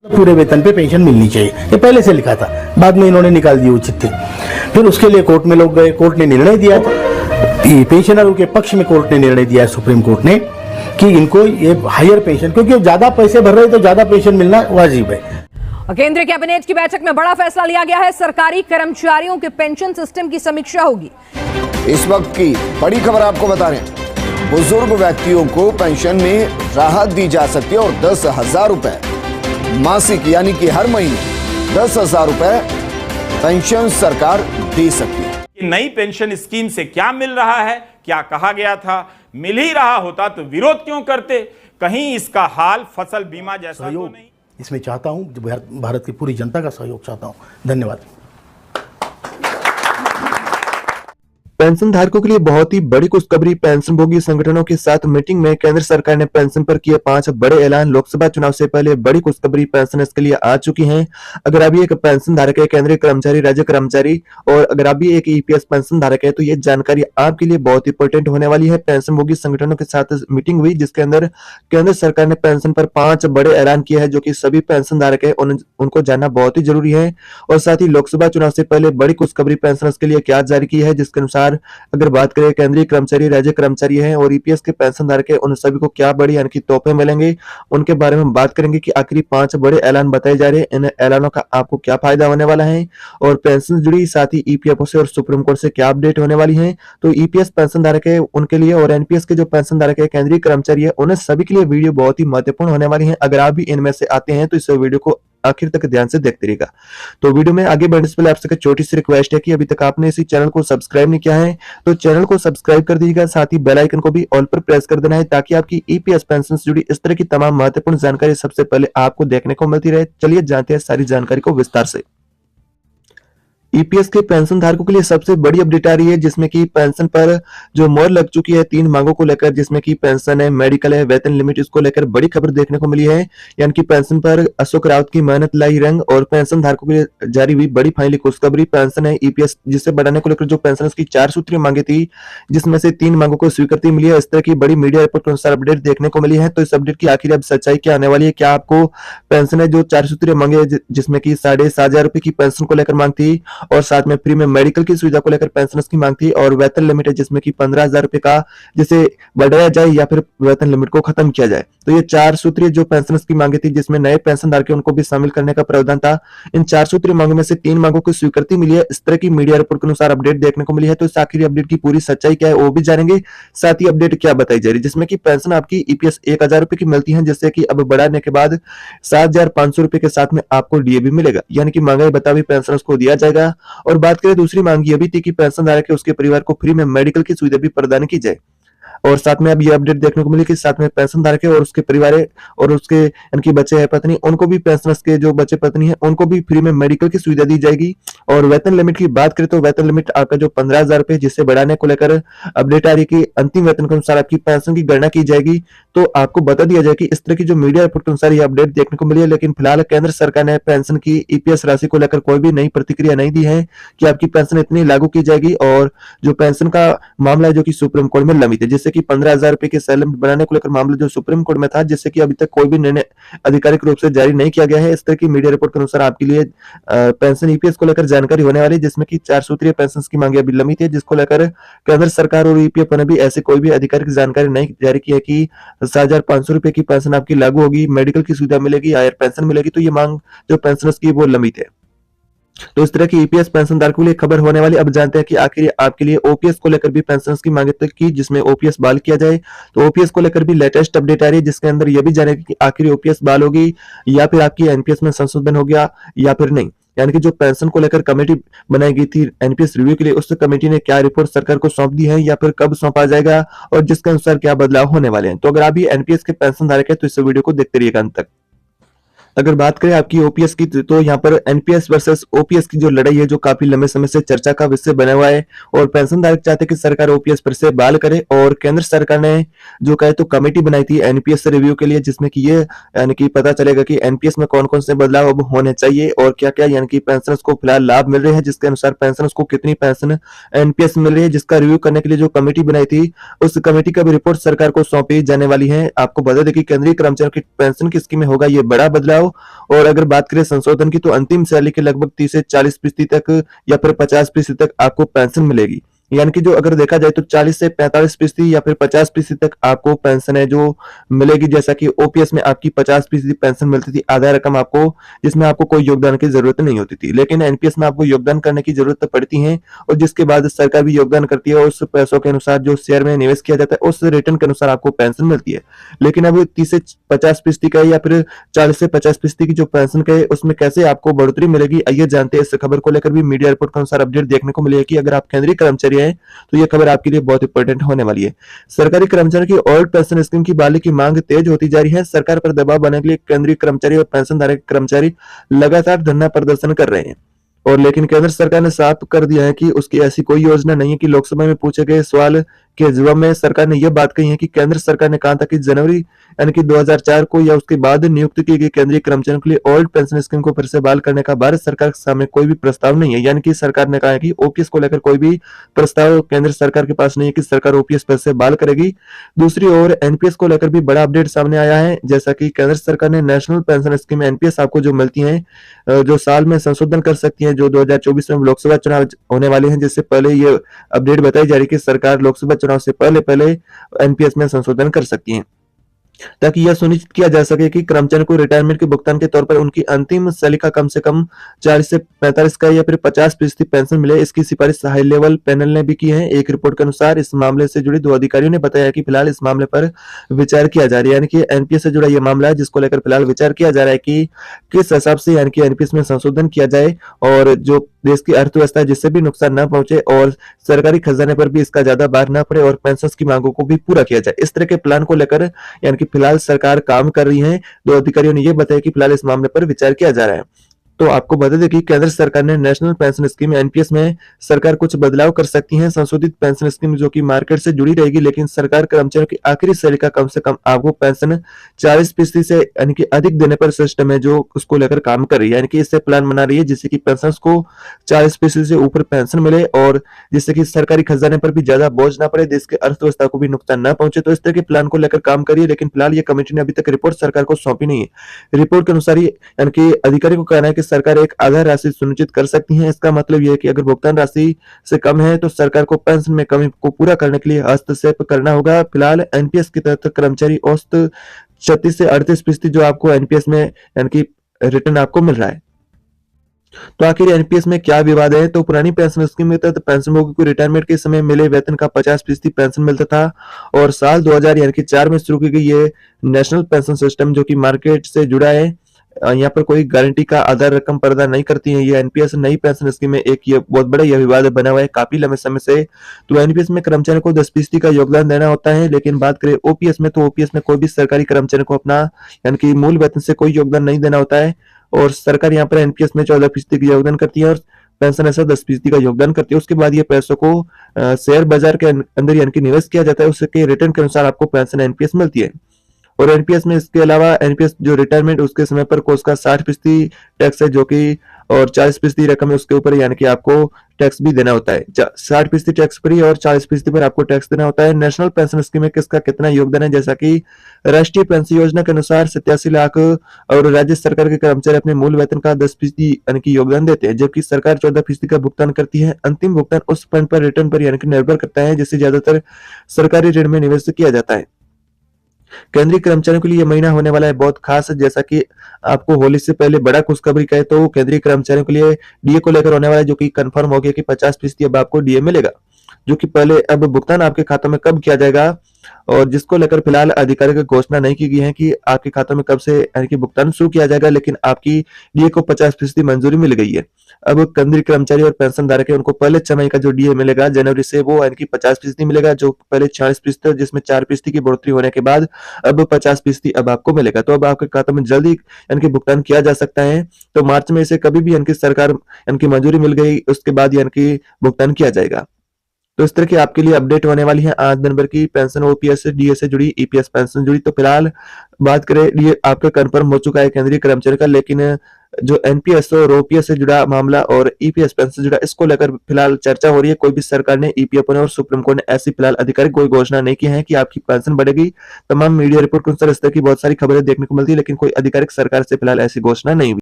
पूरे वेतन पे पेंशन मिलनी चाहिए, ये पहले से लिखा था, बाद में इन्होंने निकाल दी वो चिट्ठी। फिर उसके लिए कोर्ट में लोग गए, कोर्ट ने निर्णय दिया था, पेंशनरों के पक्ष में कोर्ट ने निर्णय दिया, सुप्रीम कोर्ट ने, कि इनको ये हायर पेंशन, क्योंकि ज्यादा पैसे भर रहे तो ज्यादा पेंशन मिलना वाजिब है। केंद्रीय कैबिनेट की बैठक में बड़ा फैसला लिया गया है, सरकारी कर्मचारियों के पेंशन सिस्टम की समीक्षा होगी। इस वक्त की बड़ी खबर आपको बता रहे हैं, बुजुर्ग व्यक्तियों को पेंशन में राहत दी जा सकती है और 10,000 रुपए मासिक, यानी कि हर महीने 10,000 रुपए पेंशन सरकार दे सकती है। नई पेंशन स्कीम से क्या मिल रहा है, क्या कहा गया था, मिल ही रहा होता तो विरोध क्यों करते? कहीं इसका हाल फसल बीमा जैसा तो नहीं। इसमें चाहता हूं, भारत की पूरी जनता का सहयोग चाहता हूं। धन्यवाद। पेंशन धारकों के लिए बहुत ही बड़ी खुशखबरी, पेंशनभोगी संगठनों के साथ मीटिंग में केंद्र सरकार ने पेंशन पर किए 5 बड़े ऐलान। लोकसभा चुनाव से पहले बड़ी खुशखबरी पेंशनर्स के लिए आ चुकी हैं। अगर आप भी एक पेंशन धारक है, केंद्रीय कर्मचारी, राज्य कर्मचारी, और अगर आप भी एक ईपीएस पेंशन धारक है, तो ये जानकारी आपके लिए बहुत इंपॉर्टेंट होने वाली है। पेंशनभोगी संगठनों के साथ मीटिंग हुई, जिसके अंदर केंद्र सरकार ने पेंशन पर 5 बड़े ऐलान किए हैं, जो कि सभी पेंशन धारक है उनको जानना बहुत ही जरूरी है। और साथ ही लोकसभा चुनाव से पहले बड़ी खुशखबरी पेंशनर्स के लिए क्या जारी की है, जिसके अनुसार अगर बात करें केंद्रीय कर्मचारी, राज्य कर्मचारी हैं और ईपीएस के पेंशन धारक है, उन सभी को क्या बड़ी यानी कि तोहफे मिलेंगे, उनके बारे में बात करेंगे कि आखिरी 5 बड़े ऐलान बताए जा रहे हैं। इन ऐलानों का आपको क्या फायदा होने वाला है और पेंशन जुड़ी, साथ ही ईपीएफओ से और सुप्रीम कोर्ट से क्या अपडेट होने वाली है। तो ईपीएस पेंशन धारक है उनके लिए और एनपीएस के जो पेंशन धारक है, केंद्रीय कर्मचारी है, उन्हें सभी के लिए वीडियो बहुत ही महत्वपूर्ण होने वाली है। अगर आप भी इनमें से आते हैं तो इस वीडियो को आखिर तक ध्यान से देखते रहिएगा। तो वीडियो में आगे बढ़ने से पहले आपसे छोटी सी रिक्वेस्ट है कि अभी तक आपने इसी चैनल को सब्सक्राइब नहीं किया है तो चैनल को सब्सक्राइब कर दीजिएगा, साथ ही बेल आइकन को भी ऑल पर प्रेस कर देना है, ताकि आपकी ईपीएस पेंशन से जुड़ी इस तरह की तमाम महत्वपूर्ण जानकारी सबसे पहले आपको देखने को मिलती रहे। चलिए जानते हैं सारी जानकारी को विस्तार से। ईपीएस के पेंशन धारकों के लिए सबसे बड़ी अपडेट आ रही है, जिसमें कि पेंशन पर जो मोहर लग चुकी है 3 मांगों को लेकर, जिसमें कि पेंशन है, मेडिकल है, वेतन लिमिट, इसको लेकर बड़ी खबर देखने को मिली है। यानी कि पेंशन पर अशोक रावत की मेहनत लाई रंग और पेंशन धारकों के लिए जारी हुई बड़ी फाइनली खुशखबरी। पेंशन है ईपीएस जिसे बढ़ाने को लेकर जो पेंशन की 4 सूत्रीय मांगे थी, जिसमें से 3 मांगों को स्वीकृति मिली है। इस तरह की बड़ी मीडिया रिपोर्ट के अनुसार अपडेट देखने को मिली है। तो इस अपडेट की आखिर अब सच्चाई क्या आने वाली है? क्या आपको पेंशन है जो 4 सूत्रीय मांगे, जिसमें की 7,500 रुपए की पेंशन को लेकर मांग थी और साथ में फ्री मेडिकल की सुविधा को लेकर पेंशनर्स की मांग थी, और वेतन लिमिट है जिसमें कि 15,000 रुपए का जिसे बढ़ाया जाए या फिर वेतन लिमिट को खत्म किया जाए। तो ये 4 सूत्रीय जो पेंशनर्स की मांगे थी, जिसमें नए पेंशन धारक उनको भी शामिल करने का प्रावधान था। इन 4 सूत्रीय मांगों में से 3 मांगों की स्वीकृति मिली है। इस तरह की मीडिया रिपोर्ट के अनुसार अपडेट देखने को मिली है। तो इस आखिरी अपडेट की पूरी सच्चाई क्या है वो भी जानेंगे, साथ ही अपडेट क्या बताई जा रही है, जिसमें कि पेंशन आपकी ईपीएस 1,000 रुपए की मिलती है, जिससे कि अब बढ़ाने के बाद 7,500 रुपए के साथ में आपको डीए भी मिलेगा, यानी कि महंगाई भत्ता भी पेंशनर्स को दिया जाएगा। और बात करें दूसरी मांग ये भी थी कि पेंशन धारक है उसके परिवार को फ्री में मेडिकल की सुविधा भी प्रदान की जाए। और साथ में अब ये अपडेट देखने को मिली कि साथ में पेंशन धारक है और उसके परिवार है और उसके इनकी बच्चे है पत्नी, उनको भी पेंशनर्स के जो बच्चे पत्नी है उनको भी फ्री में मेडिकल की सुविधा दी जाएगी। और वेतन लिमिट की बात करें तो वेतन लिमिट आपका जो 15,000 रुपए, जिससे बढ़ाने को लेकर अपडेट आ रही है कि अंतिम वेतन के अनुसार आपकी पेंशन की गणना की जाएगी। तो आपको बता दिया जाए कि इस तरह की जो मीडिया रिपोर्ट के अनुसार ये अपडेट देखने को मिली है। लेकिन फिलहाल केंद्र सरकार ने पेंशन की ईपीएस राशि को लेकर कोई भी नई प्रतिक्रिया नहीं दी है कि आपकी पेंशन इतनी लागू की जाएगी। और जो पेंशन का मामला है जो कि सुप्रीम कोर्ट में लंबित है, जिससे कि 15,000 रुपए के सैलरी बनाने को लेकर मामला जो सुप्रीम कोर्ट में था, जिससे कि अभी तक कोई भी निर्णय आधिकारिक रूप से जारी नहीं किया गया है। इस तरह की मीडिया रिपोर्ट के अनुसार आपके लिए पेंशन ईपीएस को लेकर जानकारी होने वाली है, जिसमें कि 4 सूत्रीय पेंशन की मांगे अभी लंबित है, जिसको लेकर केंद्र सरकार और ईपीएफ ने भी ऐसे कोई भी आधिकारिक जानकारी नहीं जारी की है कि 7,500 रुपए की पेंशन आपकी लागू होगी, मेडिकल की सुविधा मिलेगी, हायर पेंशन मिलेगी। तो ये मांग जो पेंशनर्स की वो लंबित है। तो इस तरह की ईपीएस पेंशन धारकों के लिए खबर होने वाली। अब जानते हैं कि आखिर आपके लिए ओपीएस को लेकर भी पेंशन की मांगे तक की, जिसमें ओपीएस बहाल किया जाए। तो ओपीएस को लेकर भी लेटेस्ट अपडेट आ रही है, जिसके अंदर यह भी जानेगा कि आखिर ओपीएस बहाल होगी या फिर आपकी एनपीएस में संशोधन हो गया या फिर नहीं। यानी कि जो पेंशन को लेकर कमेटी बनाई गई थी एनपीएस रिव्यू के लिए, उस कमेटी ने क्या रिपोर्ट सरकार को सौंप दी है या फिर कब सौंपा जाएगा और जिसके अनुसार क्या बदलाव होने वाले हैं। तो अगर आप भी एनपीएस के पेंशन धारक है तो इस वीडियो को देखते रहिएगा अंत तक। अगर बात करें आपकी ओपीएस की, तो यहाँ पर एनपीएस वर्सेस ओपीएस की जो लड़ाई है, जो काफी लंबे समय से चर्चा का विषय बना हुआ है। और पेंशन धारक चाहते हैं कि सरकार ओपीएस पर से बहाल करे, और केंद्र सरकार ने जो कहे तो कमेटी बनाई थी एनपीएस रिव्यू के लिए, जिसमें कि ये यानी कि पता चलेगा कि एनपीएस में कौन कौन से बदलाव अब होने चाहिए और क्या क्या यानी कि पेंशनर्स को फिलहाल लाभ मिल रहे हैं, जिसके अनुसार पेंशनर्स को कितनी पेंशन एनपीएस मिल रही है, जिसका रिव्यू करने के लिए जो कमेटी बनाई थी उस कमेटी का भी रिपोर्ट सरकार को सौंपी जाने वाली है। आपको बता दें कि केंद्रीय कर्मचारियों की पेंशन की स्कीम में होगा ये बड़ा बदलाव। बदलाव। और अगर बात करें संशोधन की, तो अंतिम सैलरी के लगभग 30 से 40% तक या फिर 50% तक आपको पेंशन मिलेगी। यानी कि जो अगर देखा जाए तो 40 से 45% या फिर 50% तक आपको पेंशन है जो मिलेगी। जैसा कि ओपीएस में आपकी 50% पेंशन मिलती थी, आधा रकम आपको, जिसमें आपको कोई योगदान की जरूरत नहीं होती थी। लेकिन एनपीएस में आपको योगदान करने की जरूरत पड़ती है, और जिसके बाद सरकार भी योगदान करती है। उस पैसों के अनुसार जो शेयर में निवेश किया जाता है, उस रिटर्न के अनुसार आपको पेंशन मिलती है। लेकिन अब 30 से 50% का या फिर 40 से 50% की जो पेंशन का है, उसमें कैसे आपको बढ़ोतरी मिलेगी, आइए जानते हैं। इस खबर को लेकर भी मीडिया रिपोर्ट के अनुसार अपडेट देखने को मिली है कि अगर आप केंद्रीय कर्मचारी हैं तो यह खबर आपके लिए बहुत इंपॉर्टेंट होने वाली है। सरकारी कर्मचारियों की ओल्ड पेंशन स्कीम की बहाली की मांग तेज होती जा रही है। सरकार पर दबाव बनाने के लिए केंद्रीय कर्मचारी और पेंशन धारक कर्मचारी लगातार धरना प्रदर्शन कर रहे हैं। और लेकिन केंद्र सरकार ने साफ कर दिया है कि उसकी ऐसी कोई योजना नहीं है। कि लोकसभा में पूछे गए सवाल के जवाब में सरकार ने यह बात कही है कि केंद्र सरकार ने कहा था कि जनवरी यानी कि 2004 को या उसके बाद नियुक्त की गई केंद्रीय कर्मचारियों के लिए ओल्ड पेंशन स्कीम को फिर से बहाल करने का भारत सरकार के सामने कोई भी प्रस्ताव नहीं है। यानी कि सरकार ने कहा है कि ओपीएस को लेकर कोई भी प्रस्ताव केंद्र सरकार के पास नहीं है कि सरकार ओपीएस फिर से बहाल करेगी। दूसरी ओर एनपीएस को लेकर भी बड़ा अपडेट सामने आया है। जैसा कि केंद्र सरकार ने नेशनल पेंशन स्कीम एनपीएस आपको जो मिलती है, जो साल में संशोधन कर सकती है, जो 2024 में लोकसभा चुनाव होने वाले हैं, जिससे पहले ये अपडेट बताई जा रही है कि सरकार लोकसभा चुनाव से पहले एनपीएस में संशोधन कर सकती है, ताकि यह सुनिश्चित किया जा सके कि कर्मचारियों को रिटायरमेंट के भुगतान के तौर पर उनकी अंतिम सैलरी का कम से कम 40 से 45 का या फिर 50% पेंशन मिले। इसकी सिफारिश हाई लेवल पैनल ने भी की है। एक रिपोर्ट के अनुसार इस मामले से जुड़े 2 अधिकारियों ने बताया कि फिलहाल इस मामले पर विचार किया जा रहा है। यानी कि एनपीएस से जुड़ा यह मामला है जिसको लेकर फिलहाल विचार किया जा रहा है कि किस हिसाब से यानी कि एनपीएस में संशोधन किया जाए, और जो देश की अर्थव्यवस्था है जिससे भी नुकसान न पहुंचे, और सरकारी खजाने पर भी इसका ज्यादा भार न पड़े, और पेंशन की मांगों को भी पूरा किया जाए। इस तरह के प्लान को लेकर यानी कि फिलहाल सरकार काम कर रही है। 2 अधिकारियों ने यह बताया कि फिलहाल इस मामले पर विचार किया जा रहा है। तो आपको बता दें कि केंद्र सरकार ने नेशनल पेंशन स्कीम एनपीएस में सरकार कुछ बदलाव कर सकती है। संशोधित पेंशन स्कीम जो कि मार्केट से जुड़ी रहेगी, लेकिन सरकार कर्मचारियों की आखिरी सैलरी का कम से कम आपको पेंशन 40% से यानी कि अधिक देने पर सिस्टम है जो उसको लेकर काम कर रही है। यानी कि इससे प्लान बना रही है जिससे कि पेंशन को 40% से ऊपर पेंशन मिले, और जिससे कि सरकारी खजाने पर भी ज्यादा बोझ ना पड़े, देश की अर्थव्यवस्था को भी नुकसान न पहुंचे। तो इस तरह के प्लान को लेकर काम करिए। लेकिन फिलहाल ये कमेटी ने अभी तक रिपोर्ट सरकार को सौंपी नहीं है। रिपोर्ट के अनुसार यानी कि अधिकारी को कहना है कि सरकार एक आधार राशि सुनिश्चित कर सकती है। इसका मतलब यह है कि अगर भुगतान राशि से कम है तो सरकार को पेंशन में कमी को पूरा करने के लिए हस्तक्षेप करना होगा। फिलहाल एनपीएस के तहत कर्मचारी औसत 36 से 38% जो आपको एनपीएस में यानी कि रिटर्न आपको मिल रहा है। तो आखिर एनपीएस में क्या विवाद है? तो पुरानी पेंशन स्कीम के तहत पेंशनभोगी को रिटायरमेंट के समय मिले वेतन का 50% पेंशन मिलता था, और साल 2000 यानी कि 4 में शुरू की गई ये नेशनल पेंशन सिस्टम जो कि मार्केट से जुड़ा है, यहाँ पर कोई गारंटी का आधार रकम प्रदान नहीं करती है। ये एनपीएस नई पेंशन स्कीम में एक ये बहुत बड़ा यह विवाद बना हुआ है काफी लंबे समय से। तो एनपीएस में कर्मचारियों को 10% का योगदान देना होता है, लेकिन बात करें ओपीएस में, तो ओपीएस में कोई भी सरकारी कर्मचारी को अपना यानी कि मूल वेतन से कोई योगदान नहीं देना होता है, और सरकार यहाँ पर एनपीएस में 14% का योगदान करती है, और पेंशन ऐसा 10% का योगदान करती है। उसके बाद ये पैसों को शेयर बाजार के अंदर यानी कि निवेश किया जाता है, उसके रिटर्न के अनुसार आपको पेंशन एनपीएस मिलती है। और एनपीएस में इसके अलावा एनपीएस जो रिटायरमेंट उसके समय पर कोर्स का 60% टैक्स है जो कि, और 40% रकम है उसके ऊपर यानी कि आपको टैक्स भी देना होता है। 60% टैक्स फ्री और 40% पर आपको टैक्स देना होता है। नेशनल पेंशन स्कीम में किसका कितना योगदान है? जैसा कि राष्ट्रीय पेंशन योजना के अनुसार 87 लाख और राज्य सरकार के कर्मचारी अपने मूल वेतन का 10% यानी कि योगदान देते हैं, जबकि सरकार 14% का भुगतान करती है। अंतिम भुगतान उस फंड पर रिटर्न पर यानी कि निर्भर करता है जिससे ज्यादातर सरकारी ऋण में निवेश किया जाता है। केंद्रीय कर्मचारियों के लिए यह महीना होने वाला है बहुत खास। जैसा कि आपको होली से पहले बड़ा खुशखबरी कहे तो केंद्रीय कर्मचारियों के लिए डीए को लेकर होने वाला है, जो कि कंफर्म हो गया कि 50% अब आपको डीए मिलेगा, जो कि पहले अब भुगतान आपके खातों में कब किया जाएगा, और जिसको लेकर फिलहाल अधिकारी की घोषणा नहीं की गई है कि आपके खातों में कब से यानी कि भुगतान शुरू किया जाएगा, लेकिन आपकी डीए को 50% मंजूरी मिल गई है। अब केंद्रीय कर्मचारी और पेंशन धारक है उनको पहले 6 महीने का जो डीए मिलेगा जनवरी से, वो यानी कि 50% मिलेगा, जो पहले 40% था, जिसमें 4% की बढ़ोतरी होने के बाद अब 50% अब आपको मिलेगा। तो अब आपके खातों में जल्दी यानी कि भुगतान किया जा सकता है। तो मार्च में इसे कभी भी यानी कि सरकार यानी कि मंजूरी मिल गई उसके बाद यानी कि भुगतान किया जाएगा। तो इस तरह की आपके लिए अपडेट होने वाली है आज दिन भर की पेंशन, ओपीएस से डीए से जुड़ी, ईपीएस पेंशन जुड़ी। तो फिलहाल बात करें, ये आपका कंफर्म हो चुका है केंद्रीय कर्मचारी का, लेकिन जो एनपीएस और ओपीएस से जुड़ा मामला और ईपीएस पेंशन से जुड़ा, इसको लेकर फिलहाल चर्चा हो रही है। कोई भी सरकार ने, ईपीएफओ ने और सुप्रीम कोर्ट ने ऐसी फिलहाल आधिकारिक कोई घोषणा नहीं की है कि आपकी पेंशन बढ़ेगी। तमाम मीडिया रिपोर्ट के अनुसार इस तरह की बहुत सारी खबरें देखने को मिलती है, लेकिन कोई आधिकारिक सरकार से फिलहाल ऐसी घोषणा नहीं हुई।